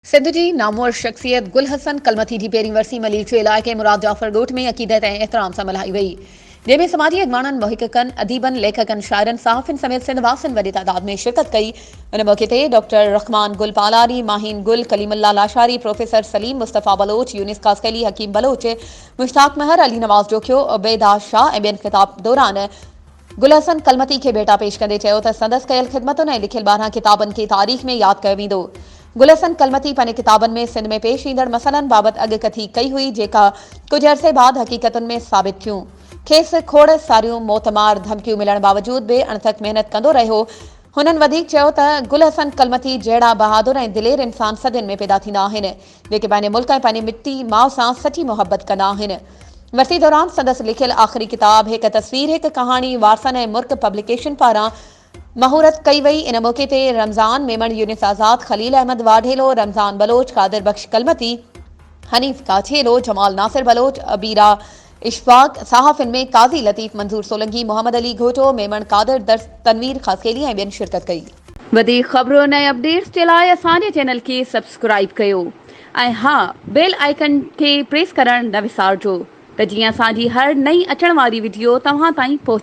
सिंध जी नामवर शख्सियत गुल हसन कलमती जी पहिरीं वरसी मलीर इलाइक़े मुराद जाफ़र ॻोठ में अक़ीदत ऐं एहतराम सां मल्हाई वई, जंहिंमें समाजी अॻवाननि, मोहिक़नि, अदीबनि, लेखकनि, शाइरनि, सहाफ़ियुनि समेत सिंध वासियुनि वॾी तादाद में शिरकत कई। इन मौक़े ते डॉक्टर रहमान गुल पालारी, माहीन गुल, कलीमुल्लाह लाशारी, प्रोफेसर सलीम मुस्तफ़ा बलोच, यूनिस कासकली, हकीम बलोच, मुश्ताक महर, अली नवाज़ जोखियो, उबैदा शाह ऐं ॿियनि ख़िताब दौरान गुल हसन कलमती खे भेटा पेश कंदे चयो त संदसि कयल ख़िदमतुनि ऐं लिखियल 12 किताबनि खे तारीख़ में यादि कयो वेंदो। गुल हसन कलमती पंहिंजे किताबनि में सिंध में पेश ईंदड़ मसइलनि बाबति अॻकथी कई हुई, जेका कुझु अरसे बाद हक़ीक़तुनि में साबित थियूं। खेसि खोड़ सारियूं मौतमार धमकियूं मिलण बावजूदि बि अणथक महिनत कंदो रहियो। हुननि वधीक चयो त गुल हसन कलमती जहिड़ा बहादुर ऐं दिलेर इंसान सदियुनि में पैदा थींदा आहिनि, जेके पंहिंजे मुल्क ऐं पंहिंजी मिट्टी माउ सां सची मोहबत कंदा आहिनि। वरसी दौरान संदसि लिखियल आख़िरी किताब हिकु तस्वीर हिकु कहाणी वारसन ऐं मुर्क पब्लिकेशन पारां महूरत कई वई। इन मौक़े ते रमज़ान मेमण, यूनिस आज़ाद, खलील अहमद वाढेलो, रमज़ान बलोच, कादिर बख्श कलमती, हनीफ काछेलो, जमाल नासिर बलोच, अबीरा इशफाक, सहाफ़िन में काज़ी लतीफ़, मंजूर सोलंकी, मोहम्मद अली घोटो, मेमण कादिर, दर्स तनवीर खासकेली ऐं ॿियनि शिरकत कई। वधीक ख़बरुनि ऐं अपडेट्स जे लाइ असांजे चैनल खे सब्सक्राइब कयो ऐं हा, बेल आइकन खे प्रेस करणु न विसारिजो त जीअं असांजी हर नई अचण वारी वीडियो तव्हां ताईं पहुची